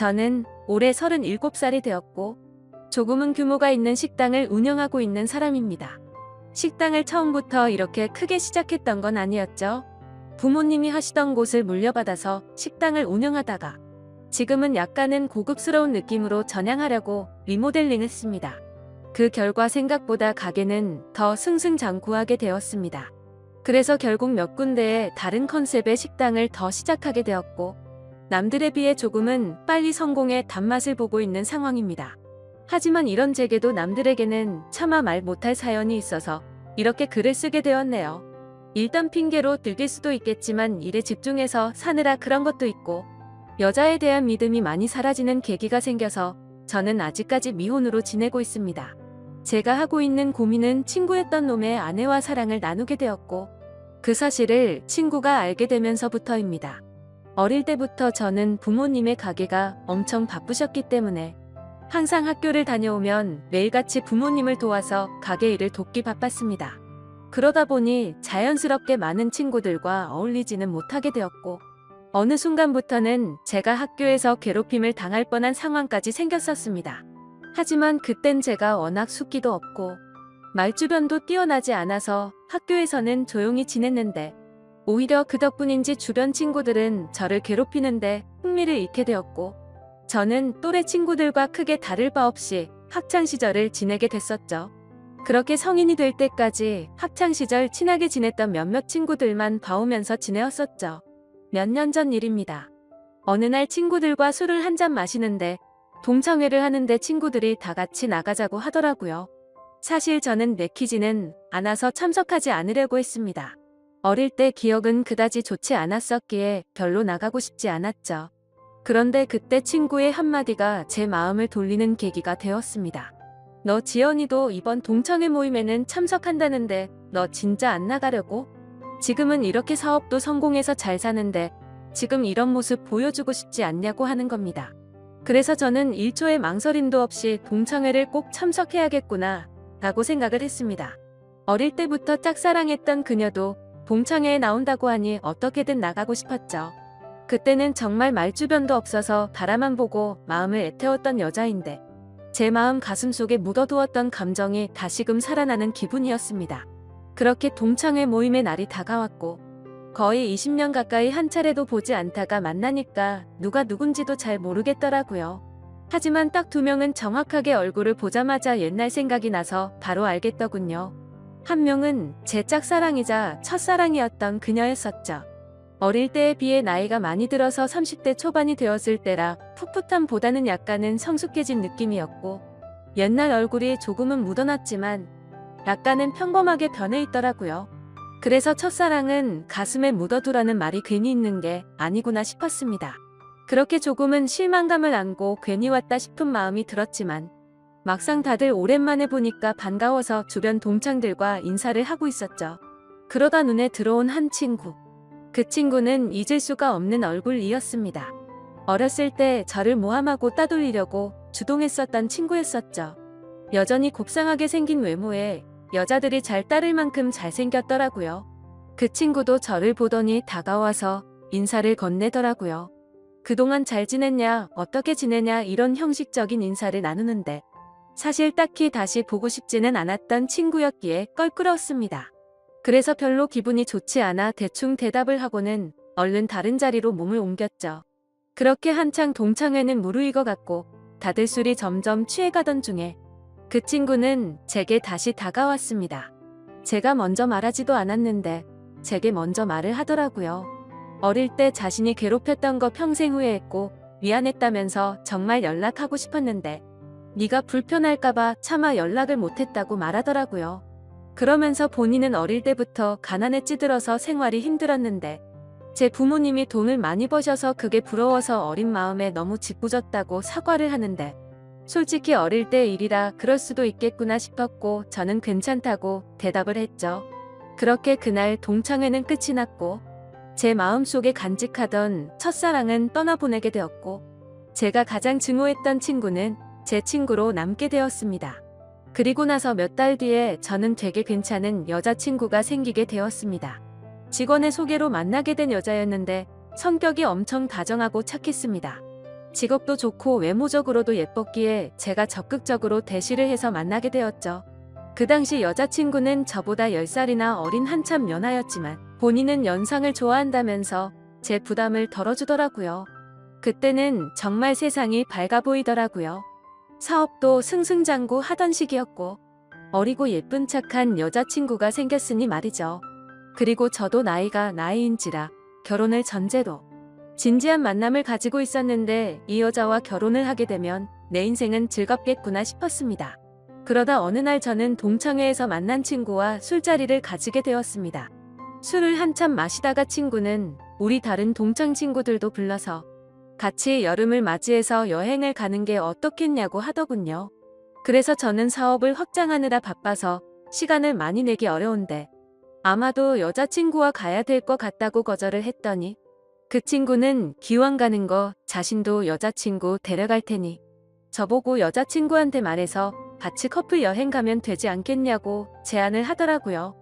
저는 올해 37살이 되었고 조금은 규모가 있는 식당을 운영하고 있는 사람입니다. 식당을 처음부터 이렇게 크게 시작했던 건 아니었죠. 부모님이 하시던 곳을 물려받아서 식당을 운영하다가 지금은 약간은 고급스러운 느낌으로 전향하려고 리모델링 했습니다. 그 결과 생각보다 가게는 더 승승장구하게 되었습니다. 그래서 결국 몇 군데의 다른 컨셉의 식당을 더 시작하게 되었고 남들에 비해 조금은 빨리 성공의 단맛을 보고 있는 상황입니다. 하지만 이런 제게도 남들에게는 차마 말 못할 사연이 있어서 이렇게 글을 쓰게 되었네요. 일단 핑계로 들릴 수도 있겠지만 일에 집중해서 사느라 그런 것도 있고 여자에 대한 믿음이 많이 사라지는 계기가 생겨서 저는 아직까지 미혼으로 지내고 있습니다. 제가 하고 있는 고민은 친구였던 놈의 아내와 사랑을 나누게 되었고 그 사실을 친구가 알게 되면서부터입니다. 어릴 때부터 저는 부모님의 가게가 엄청 바쁘셨기 때문에 항상 학교를 다녀오면 매일같이 부모님을 도와서 가게 일을 돕기 바빴습니다. 그러다 보니 자연스럽게 많은 친구들과 어울리지는 못하게 되었고 어느 순간부터는 제가 학교에서 괴롭힘을 당할 뻔한 상황까지 생겼었습니다. 하지만 그땐 제가 워낙 숫기도 없고 말주변도 뛰어나지 않아서 학교에서는 조용히 지냈는데 오히려 그 덕분인지 주변 친구들은 저를 괴롭히는데 흥미를 잃게 되었고 저는 또래 친구들과 크게 다를 바 없이 학창시절을 지내게 됐었죠. 그렇게 성인이 될 때까지 학창시절 친하게 지냈던 몇몇 친구들만 봐오면서 지내었었죠. 몇 년 전 일입니다. 어느 날 친구들과 술을 한잔 마시는데 동창회를 하는데 친구들이 다 같이 나가자고 하더라고요. 사실 저는 내키지는 않아서 참석하지 않으려고 했습니다. 어릴 때 기억은 그다지 좋지 않았었기에 별로 나가고 싶지 않았죠. 그런데 그때 친구의 한마디가 제 마음을 돌리는 계기가 되었습니다. 너 지연이도 이번 동창회 모임에는 참석한다는데 너 진짜 안 나가려고? 지금은 이렇게 사업도 성공해서 잘 사는데 지금 이런 모습 보여주고 싶지 않냐고 하는 겁니다. 그래서 저는 1초의 망설임도 없이 동창회를 꼭 참석해야겠구나 라고 생각을 했습니다. 어릴 때부터 짝사랑했던 그녀도 동창회에 나온다고 하니 어떻게든 나가고 싶었죠. 그때는 정말 말주변도 없어서 바라만 보고 마음을 애태웠던 여자인데 제 마음 가슴속에 묻어두었던 감정이 다시금 살아나는 기분이었습니다. 그렇게 동창회 모임의 날이 다가왔고 거의 20년 가까이 한 차례도 보지 않다가 만나니까 누가 누군지도 잘 모르겠더라고요. 하지만 딱 2명은 정확하게 얼굴을 보자마자 옛날 생각이 나서 바로 알겠더군요. 한 명은 제 짝사랑이자 첫사랑이었던 그녀였었죠. 어릴 때에 비해 나이가 많이 들어서 30대 초반이 되었을 때라 풋풋함보다는 약간은 성숙해진 느낌이었고 옛날 얼굴이 조금은 묻어났지만 약간은 평범하게 변해 있더라고요. 그래서 첫사랑은 가슴에 묻어두라는 말이 괜히 있는 게 아니구나 싶었습니다. 그렇게 조금은 실망감을 안고 괜히 왔다 싶은 마음이 들었지만 막상 다들 오랜만에 보니까 반가워서 주변 동창들과 인사를 하고 있었죠. 그러다 눈에 들어온 한 친구. 그 친구는 잊을 수가 없는 얼굴이었습니다. 어렸을 때 저를 모함하고 따돌리려고 주동했었던 친구였었죠. 여전히 곱상하게 생긴 외모에 여자들이 잘 따를 만큼 잘생겼더라고요. 그 친구도 저를 보더니 다가와서 인사를 건네더라고요. 그동안 잘 지냈냐, 어떻게 지내냐 이런 형식적인 인사를 나누는데 사실 딱히 다시 보고 싶지는 않았던 친구였기에 껄끄러웠습니다. 그래서 별로 기분이 좋지 않아 대충 대답을 하고는 얼른 다른 자리로 몸을 옮겼죠. 그렇게 한창 동창회는 무르익어갔고 다들 술이 점점 취해가던 중에 그 친구는 제게 다시 다가왔습니다. 제가 먼저 말하지도 않았는데 제게 먼저 말을 하더라고요. 어릴 때 자신이 괴롭혔던 거 평생 후회했고 미안했다면서 정말 연락하고 싶었는데 네가 불편할까봐 차마 연락을 못했다고 말하더라고요. 그러면서 본인은 어릴 때부터 가난에 찌들어서 생활이 힘들었는데 제 부모님이 돈을 많이 버셔서 그게 부러워서 어린 마음에 너무 짓궂었다고 사과를 하는데 솔직히 어릴 때 일이라 그럴 수도 있겠구나 싶었고 저는 괜찮다고 대답을 했죠. 그렇게 그날 동창회는 끝이 났고 제 마음속에 간직하던 첫사랑은 떠나보내게 되었고 제가 가장 증오했던 친구는 제 친구로 남게 되었습니다. 그리고 나서 몇 달 뒤에 저는 되게 괜찮은 여자친구가 생기게 되었습니다. 직원의 소개로 만나게 된 여자였는데 성격이 엄청 다정하고 착했습니다. 직업도 좋고 외모적으로도 예뻤기에 제가 적극적으로 대시를 해서 만나게 되었죠. 그 당시 여자친구는 저보다 10살이나 어린 한참 연하였지만 본인은 연상을 좋아한다면서 제 부담을 덜어주더라고요. 그때는 정말 세상이 밝아 보이더라고요. 사업도 승승장구 하던 시기였고 어리고 예쁜 착한 여자친구가 생겼으니 말이죠. 그리고 저도 나이가 나이인지라 결혼을 전제로 진지한 만남을 가지고 있었는데 이 여자와 결혼을 하게 되면 내 인생은 즐겁겠구나 싶었습니다. 그러다 어느 날 저는 동창회에서 만난 친구와 술자리를 가지게 되었습니다. 술을 한참 마시다가 친구는 우리 다른 동창 친구들도 불러서 같이 여름을 맞이해서 여행을 가는 게 어떻겠냐고 하더군요. 그래서 저는 사업을 확장하느라 바빠서 시간을 많이 내기 어려운데 아마도 여자친구와 가야 될 것 같다고 거절을 했더니 그 친구는 기왕 가는 거 자신도 여자친구 데려갈 테니 저보고 여자친구한테 말해서 같이 커플 여행 가면 되지 않겠냐고 제안을 하더라고요.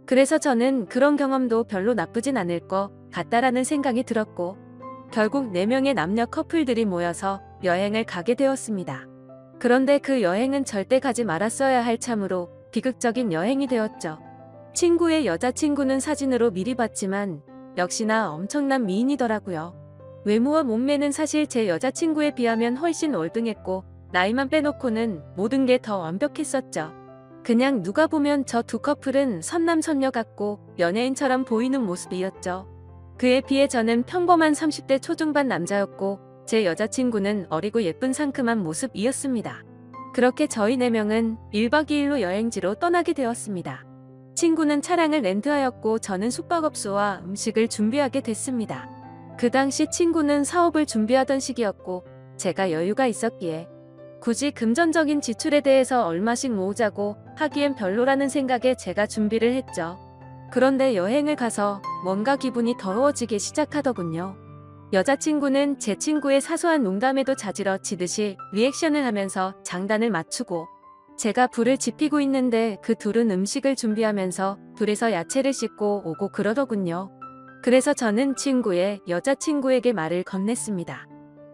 그래서 저는 그런 경험도 별로 나쁘진 않을 것 같다라는 생각이 들었고 결국 4명의 남녀 커플들이 모여서 여행을 가게 되었습니다. 그런데 그 여행은 절대 가지 말았어야 할 참으로 비극적인 여행이 되었죠. 친구의 여자친구는 사진으로 미리 봤지만 역시나 엄청난 미인이더라고요. 외모와 몸매는 사실 제 여자친구에 비하면 훨씬 월등했고 나이만 빼놓고는 모든 게 더 완벽했었죠. 그냥 누가 보면 저 두 커플은 선남선녀 같고 연예인처럼 보이는 모습이었죠. 그에 비해 저는 평범한 30대 초중반 남자였고 제 여자친구는 어리고 예쁜 상큼한 모습이었습니다. 그렇게 저희 4명은 1박 2일로 여행지로 떠나게 되었습니다. 친구는 차량을 렌트하였고 저는 숙박업소와 음식을 준비하게 됐습니다. 그 당시 친구는 사업을 준비하던 시기였고 제가 여유가 있었기에 굳이 금전적인 지출에 대해서 얼마씩 모으자고 하기엔 별로라는 생각에 제가 준비를 했죠. 그런데 여행을 가서 뭔가 기분이 더러워지기 시작하더군요. 여자친구는 제 친구의 사소한 농담에도 자지러 지듯이 리액션을 하면서 장단을 맞추고 제가 불을 지피고 있는데 그 둘은 음식을 준비하면서 불에서 야채를 씻고 오고 그러더군요. 그래서 저는 친구의 여자친구에게 말을 건넸습니다.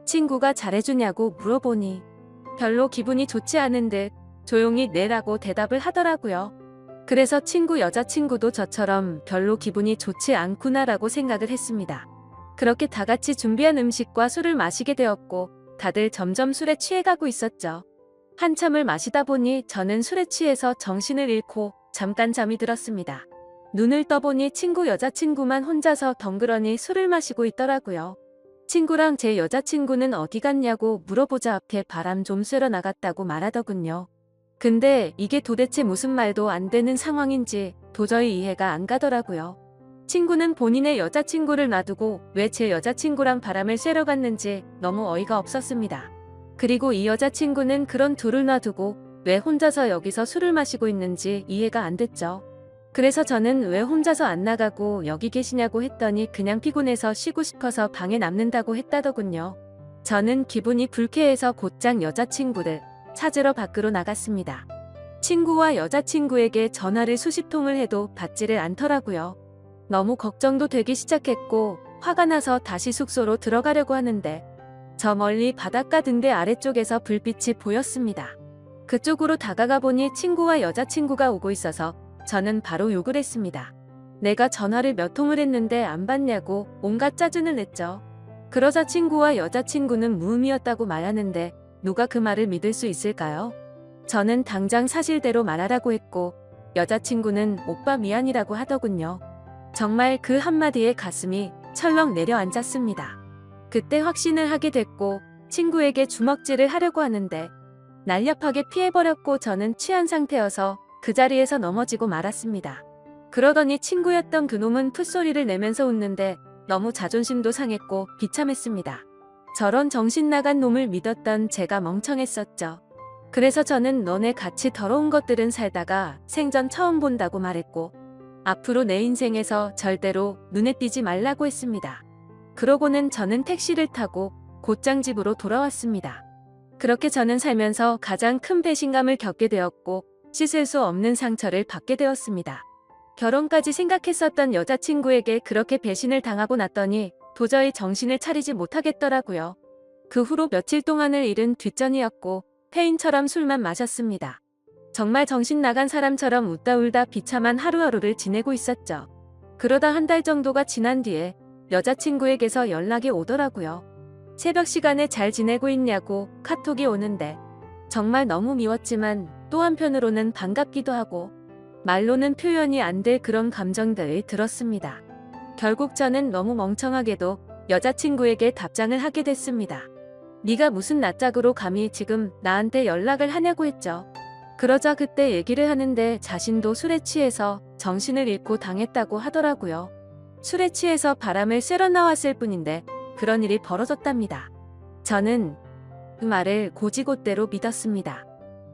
친구가 잘해주냐고 물어보니 별로 기분이 좋지 않은 듯 조용히 내라고 대답을 하더라고요. 그래서 친구 여자친구도 저처럼 별로 기분이 좋지 않구나라고 생각을 했습니다. 그렇게 다 같이 준비한 음식과 술을 마시게 되었고 다들 점점 술에 취해가고 있었죠. 한참을 마시다 보니 저는 술에 취해서 정신을 잃고 잠깐 잠이 들었습니다. 눈을 떠보니 친구 여자친구만 혼자서 덩그러니 술을 마시고 있더라고요. 친구랑 제 여자친구는 어디 갔냐고 물어보자 앞에 바람 좀 쐬러 나갔다고 말하더군요. 근데 이게 도대체 무슨 말도 안 되는 상황인지 도저히 이해가 안 가더라고요. 친구는 본인의 여자친구를 놔두고 왜 제 여자친구랑 바람을 쐬러 갔는지 너무 어이가 없었습니다. 그리고 이 여자친구는 그런 둘을 놔두고 왜 혼자서 여기서 술을 마시고 있는지 이해가 안 됐죠. 그래서 저는 왜 혼자서 안 나가고 여기 계시냐고 했더니 그냥 피곤해서 쉬고 싶어서 방에 남는다고 했다더군요. 저는 기분이 불쾌해서 곧장 여자친구를 찾으러 밖으로 나갔습니다. 친구와 여자친구에게 전화를 수십 통을 해도 받지를 않더라고요. 너무 걱정도 되기 시작했고 화가 나서 다시 숙소로 들어가려고 하는데 저 멀리 바닷가 등대 아래쪽에서 불빛이 보였습니다. 그쪽으로 다가가 보니 친구와 여자친구가 오고 있어서 저는 바로 욕을 했습니다. 내가 전화를 몇 통을 했는데 안 받냐고 온갖 짜증을 냈죠. 그러자 친구와 여자친구는 무음이었다고 말하는데 누가 그 말을 믿을 수 있을까요? 저는 당장 사실대로 말하라고 했고 여자친구는 오빠 미안이라고 하더군요. 정말 그 한마디에 가슴이 철렁 내려앉았습니다. 그때 확신을 하게 됐고 친구에게 주먹질을 하려고 하는데 날렵하게 피해버렸고 저는 취한 상태여서 그 자리에서 넘어지고 말았습니다. 그러더니 친구였던 그놈은 풋소리를 내면서 웃는데 너무 자존심도 상했고 비참했습니다. 저런 정신 나간 놈을 믿었던 제가 멍청했었죠. 그래서 저는 너네 같이 더러운 것들은 살다가 생전 처음 본다고 말했고 앞으로 내 인생에서 절대로 눈에 띄지 말라고 했습니다. 그러고는 저는 택시를 타고 곧장 집으로 돌아왔습니다. 그렇게 저는 살면서 가장 큰 배신감을 겪게 되었고 씻을 수 없는 상처를 받게 되었습니다. 결혼까지 생각했었던 여자친구에게 그렇게 배신을 당하고 났더니 도저히 정신을 차리지 못하겠더라고요. 그 후로 며칠 동안을 잃은 뒷전이었고 폐인처럼 술만 마셨습니다. 정말 정신 나간 사람처럼 웃다 울다 비참한 하루하루를 지내고 있었죠. 그러다 한 달 정도가 지난 뒤에 여자친구에게서 연락이 오더라고요. 새벽 시간에 잘 지내고 있냐고 카톡이 오는데 정말 너무 미웠지만 또 한편으로는 반갑기도 하고 말로는 표현이 안 될 그런 감정들이 들었습니다. 결국 저는 너무 멍청하게도 여자친구에게 답장을 하게 됐습니다. 네가 무슨 낯짝으로 감히 지금 나한테 연락을 하냐고 했죠. 그러자 그때 얘기를 하는데 자신도 술에 취해서 정신을 잃고 당했다고 하더라고요. 술에 취해서 바람을 쐬러 나왔을 뿐인데 그런 일이 벌어졌답니다. 저는 그 말을 고지곳대로 믿었습니다.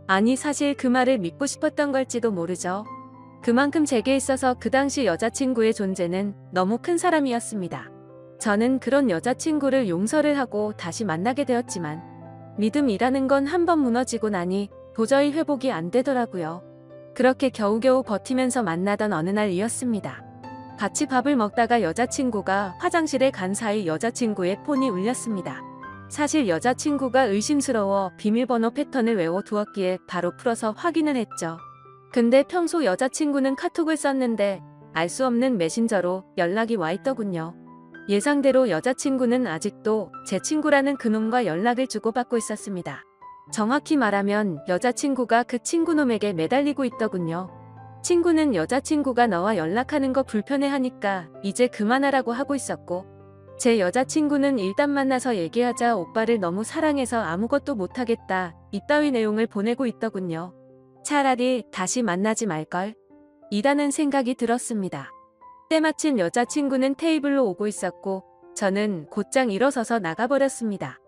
아니 사실 그 말을 믿고 싶었던 걸지도 모르죠. 그만큼 제게 있어서 그 당시 여자친구의 존재는 너무 큰 사람이었습니다. 저는 그런 여자친구를 용서를 하고 다시 만나게 되었지만 믿음이라는 건 한번 무너지고 나니 도저히 회복이 안 되더라고요. 그렇게 겨우겨우 버티면서 만나던 어느 날이었습니다. 같이 밥을 먹다가 여자친구가 화장실에 간 사이 여자친구의 폰이 울렸습니다. 사실 여자친구가 의심스러워 비밀번호 패턴을 외워두었기에 바로 풀어서 확인을 했죠. 근데 평소 여자친구는 카톡을 썼는데 알 수 없는 메신저로 연락이 와 있더군요. 예상대로 여자친구는 아직도 제 친구라는 그놈과 연락을 주고받고 있었습니다. 정확히 말하면 여자친구가 그 친구놈에게 매달리고 있더군요. 친구는 여자친구가 너와 연락하는 거 불편해하니까 이제 그만하라고 하고 있었고 제 여자친구는 일단 만나서 얘기하자 오빠를 너무 사랑해서 아무것도 못하겠다 이따위 내용을 보내고 있더군요. 차라리 다시 만나지 말걸 이라는 생각이 들었습니다. 때마침 여자친구는 테이블로 오고 있었고 저는 곧장 일어서서 나가버렸습니다.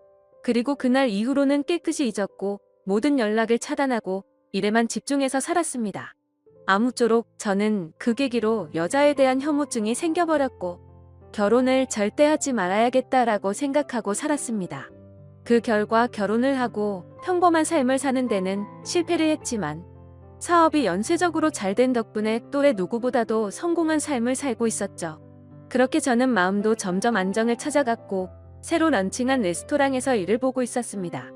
그리고 그날 이후로는 깨끗이 잊었고 모든 연락을 차단하고 일에만 집중해서 살았습니다. 아무쪼록 저는 그 계기로 여자에 대한 혐오증이 생겨버렸고 결혼을 절대 하지 말아야겠다라고 생각하고 살았습니다. 그 결과 결혼을 하고 평범한 삶을 사는 데는 실패를 했지만 사업이 연쇄적으로 잘 된 덕분에 또래 누구보다도 성공한 삶을 살고 있었죠. 그렇게 저는 마음도 점점 안정을 찾아갔고 새로 런칭한 레스토랑에서 일을 보고 있었습니다.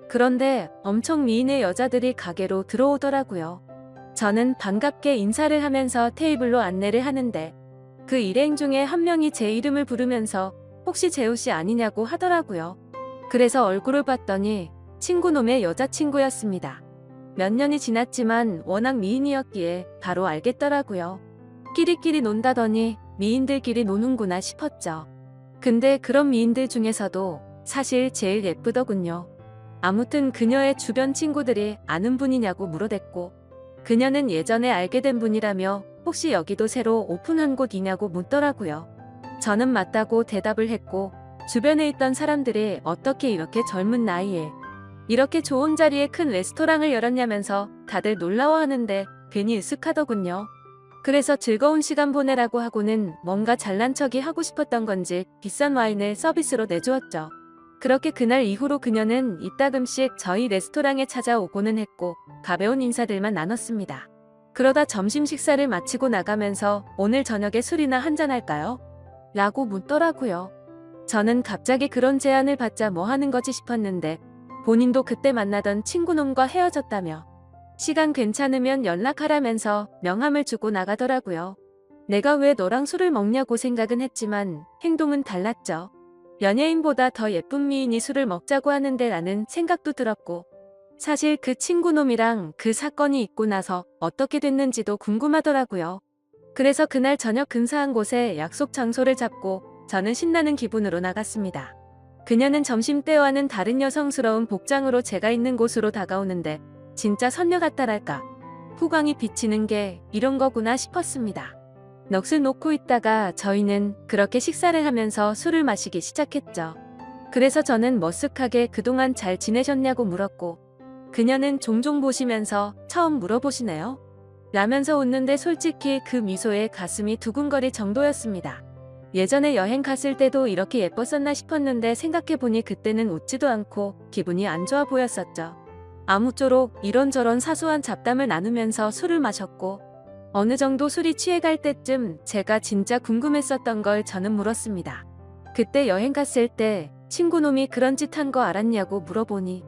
그런데 엄청 미인의 여자들이 가게로 들어오더라고요. 저는 반갑게 인사를 하면서 테이블로 안내를 하는데 그 일행 중에 한 명이 제 이름을 부르면서 혹시 재우씨 아니냐고 하더라고요. 그래서 얼굴을 봤더니 친구놈의 여자친구였습니다. 몇 년이 지났지만 워낙 미인이었기에 바로 알겠더라고요. 끼리끼리 논다더니 미인들끼리 노는구나 싶었죠. 근데 그런 미인들 중에서도 사실 제일 예쁘더군요. 아무튼 그녀의 주변 친구들이 아는 분이냐고 물어댔고 그녀는 예전에 알게 된 분이라며 혹시 여기도 새로 오픈한 곳이냐고 묻더라고요. 저는 맞다고 대답을 했고 주변에 있던 사람들이 어떻게 이렇게 젊은 나이에 이렇게 좋은 자리에 큰 레스토랑을 열었냐면서 다들 놀라워하는데 괜히 으쓱하더군요. 그래서 즐거운 시간 보내라고 하고는 뭔가 잘난 척이 하고 싶었던 건지 비싼 와인을 서비스로 내주었죠. 그렇게 그날 이후로 그녀는 이따금씩 저희 레스토랑에 찾아오고는 했고 가벼운 인사들만 나눴습니다. 그러다 점심 식사를 마치고 나가면서 오늘 저녁에 술이나 한잔할까요? 라고 묻더라고요. 저는 갑자기 그런 제안을 받자 뭐 하는 거지 싶었는데 본인도 그때 만나던 친구놈과 헤어졌다며 시간 괜찮으면 연락하라면서 명함을 주고 나가더라고요. 내가 왜 너랑 술을 먹냐고 생각은 했지만 행동은 달랐죠. 연예인보다 더 예쁜 미인이 술을 먹자고 하는데 라는 생각도 들었고 사실 그 친구놈이랑 그 사건이 있고 나서 어떻게 됐는지도 궁금하더라고요. 그래서 그날 저녁 근사한 곳에 약속 장소를 잡고 저는 신나는 기분으로 나갔습니다. 그녀는 점심때와는 다른 여성스러운 복장으로 제가 있는 곳으로 다가오는데 진짜 선녀 같다랄까. 후광이 비치는 게 이런 거구나 싶었습니다. 넋을 놓고 있다가 저희는 그렇게 식사를 하면서 술을 마시기 시작했죠. 그래서 저는 머쓱하게 그동안 잘 지내셨냐고 물었고 그녀는 종종 보시면서 처음 물어보시네요. 라면서 웃는데 솔직히 그 미소에 가슴이 두근거릴 정도였습니다. 예전에 여행 갔을 때도 이렇게 예뻤었나 싶었는데 생각해보니 그때는 웃지도 않고 기분이 안 좋아 보였었죠. 아무쪼록 이런저런 사소한 잡담을 나누면서 술을 마셨고 어느 정도 술이 취해갈 때쯤 제가 진짜 궁금했었던 걸 저는 물었습니다. 그때 여행 갔을 때 친구놈이 그런 짓 한 거 알았냐고 물어보니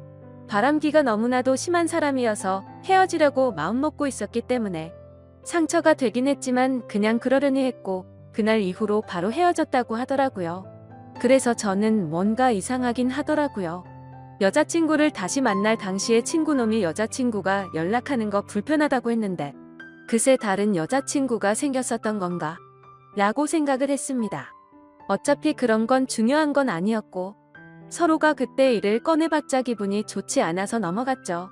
바람기가 너무나도 심한 사람이어서 헤어지려고 마음먹고 있었기 때문에 상처가 되긴 했지만 그냥 그러려니 했고 그날 이후로 바로 헤어졌다고 하더라고요. 그래서 저는 뭔가 이상하긴 하더라고요. 여자친구를 다시 만날 당시에 친구놈이 여자친구가 연락하는 거 불편하다고 했는데 그새 다른 여자친구가 생겼었던 건가? 라고 생각을 했습니다. 어차피 그런 건 중요한 건 아니었고 서로가 그때 일을 꺼내봤자 기분이 좋지 않아서 넘어갔죠.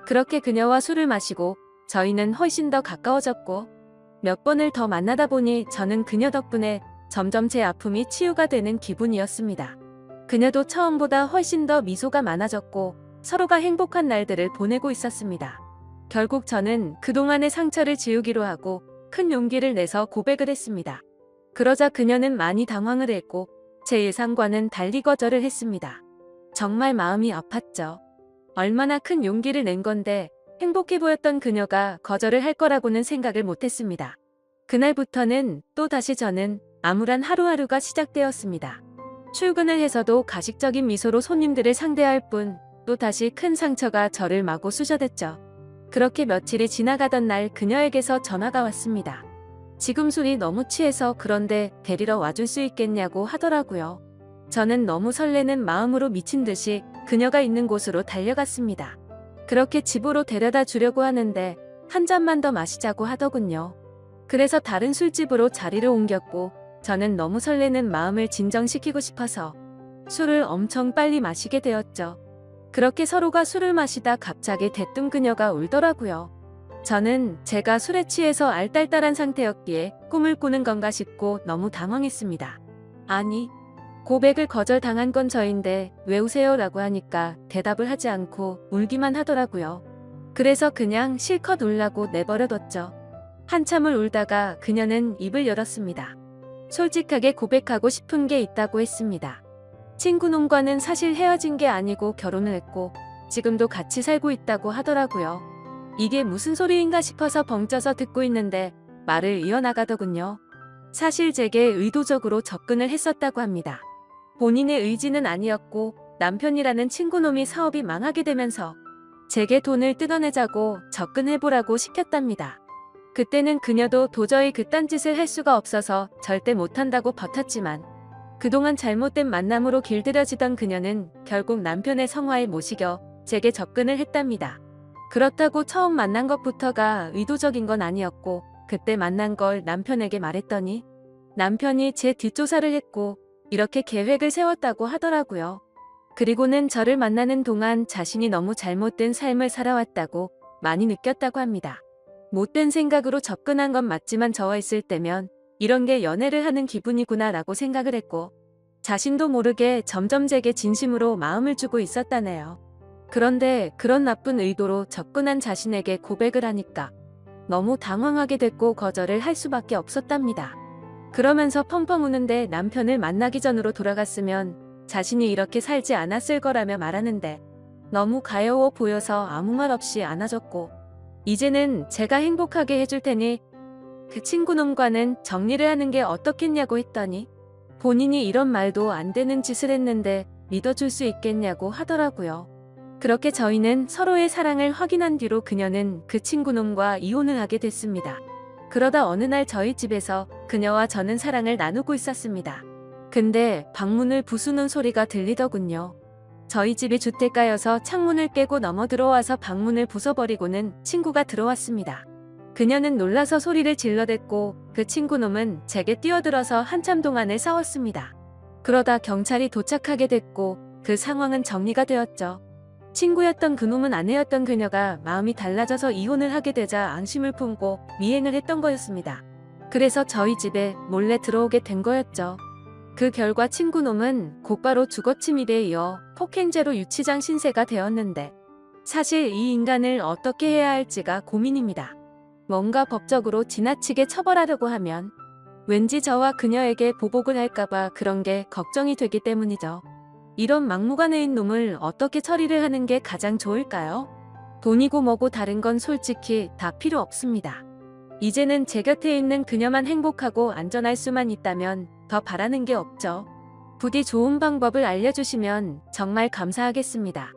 그렇게 그녀와 술을 마시고 저희는 훨씬 더 가까워졌고 몇 번을 더 만나다 보니 저는 그녀 덕분에 점점 제 아픔이 치유가 되는 기분이었습니다. 그녀도 처음보다 훨씬 더 미소가 많아졌고 서로가 행복한 날들을 보내고 있었습니다. 결국 저는 그동안의 상처를 지우기로 하고 큰 용기를 내서 고백을 했습니다. 그러자 그녀는 많이 당황을 했고 제 예상과는 달리 거절을 했습니다. 정말 마음이 아팠죠. 얼마나 큰 용기를 낸 건데 행복해 보였던 그녀가 거절을 할 거라고는 생각을 못했습니다. 그날부터는 또다시 저는 암울한 하루하루가 시작되었습니다. 출근을 해서도 가식적인 미소로 손님들을 상대할 뿐 또다시 큰 상처가 저를 마구 쑤셔댔죠. 그렇게 며칠이 지나가던 날 그녀에게서 전화가 왔습니다. 지금 술이 너무 취해서 그런데 데리러 와줄 수 있겠냐고 하더라고요. 저는 너무 설레는 마음으로 미친 듯이 그녀가 있는 곳으로 달려갔습니다. 그렇게 집으로 데려다 주려고 하는데 한 잔만 더 마시자고 하더군요. 그래서 다른 술집으로 자리를 옮겼고 저는 너무 설레는 마음을 진정시키고 싶어서 술을 엄청 빨리 마시게 되었죠. 그렇게 서로가 술을 마시다 갑자기 대뜸 그녀가 울더라고요. 저는 제가 술에 취해서 알딸딸한 상태였기에 꿈을 꾸는 건가 싶고 너무 당황했습니다. 아니, 고백을 거절당한 건 저인데 왜 우세요? 라고 하니까 대답을 하지 않고 울기만 하더라고요. 그래서 그냥 실컷 울라고 내버려뒀죠. 한참을 울다가 그녀는 입을 열었습니다. 솔직하게 고백하고 싶은 게 있다고 했습니다. 친구놈과는 사실 헤어진 게 아니고 결혼을 했고 지금도 같이 살고 있다고 하더라고요. 이게 무슨 소리인가 싶어서 벙쪄서 듣고 있는데 말을 이어나가더군요. 사실 제게 의도적으로 접근을 했었다고 합니다. 본인의 의지는 아니었고 남편이라는 친구놈이 사업이 망하게 되면서 제게 돈을 뜯어내자고 접근해보라고 시켰답니다. 그때는 그녀도 도저히 그딴 짓을 할 수가 없어서 절대 못한다고 버텼지만 그동안 잘못된 만남으로 길들여지던 그녀는 결국 남편의 성화에 못 이겨 제게 접근을 했답니다. 그렇다고 처음 만난 것부터가 의도적인 건 아니었고 그때 만난 걸 남편에게 말했더니 남편이 제 뒷조사를 했고 이렇게 계획을 세웠다고 하더라고요. 그리고는 저를 만나는 동안 자신이 너무 잘못된 삶을 살아왔다고 많이 느꼈다고 합니다. 못된 생각으로 접근한 건 맞지만 저와 있을 때면 이런 게 연애를 하는 기분이구나 라고 생각을 했고 자신도 모르게 점점 제게 진심으로 마음을 주고 있었다네요. 그런데 그런 나쁜 의도로 접근한 자신에게 고백을 하니까 너무 당황하게 됐고 거절을 할 수밖에 없었답니다. 그러면서 펑펑 우는데 남편을 만나기 전으로 돌아갔으면 자신이 이렇게 살지 않았을 거라며 말하는데 너무 가여워 보여서 아무 말 없이 안아줬고 이제는 제가 행복하게 해줄 테니 그 친구놈과는 정리를 하는 게 어떻겠냐고 했더니 본인이 이런 말도 안 되는 짓을 했는데 믿어줄 수 있겠냐고 하더라고요. 그렇게 저희는 서로의 사랑을 확인한 뒤로 그녀는 그 친구놈과 이혼을 하게 됐습니다. 그러다 어느 날 저희 집에서 그녀와 저는 사랑을 나누고 있었습니다. 근데 방문을 부수는 소리가 들리더군요. 저희 집이 주택가여서 창문을 깨고 넘어 들어와서 방문을 부숴버리고는 친구가 들어왔습니다. 그녀는 놀라서 소리를 질러댔고 그 친구놈은 제게 뛰어들어서 한참 동안을 싸웠습니다. 그러다 경찰이 도착하게 됐고 그 상황은 정리가 되었죠. 친구였던 그놈은 아내였던 그녀가 마음이 달라져서 이혼을 하게 되자 앙심을 품고 미행을 했던 거였습니다. 그래서 저희 집에 몰래 들어오게 된 거였죠. 그 결과 친구놈은 곧바로 주거침입에 이어 폭행죄로 유치장 신세가 되었는데 사실 이 인간을 어떻게 해야 할지가 고민입니다. 뭔가 법적으로 지나치게 처벌하려고 하면 왠지 저와 그녀에게 보복을 할까봐 그런 게 걱정이 되기 때문이죠. 이런 막무가내인 놈을 어떻게 처리를 하는 게 가장 좋을까요? 돈이고 뭐고 다른 건 솔직히 다 필요 없습니다. 이제는 제 곁에 있는 그녀만 행복하고 안전할 수만 있다면 더 바라는 게 없죠. 부디 좋은 방법을 알려주시면 정말 감사하겠습니다.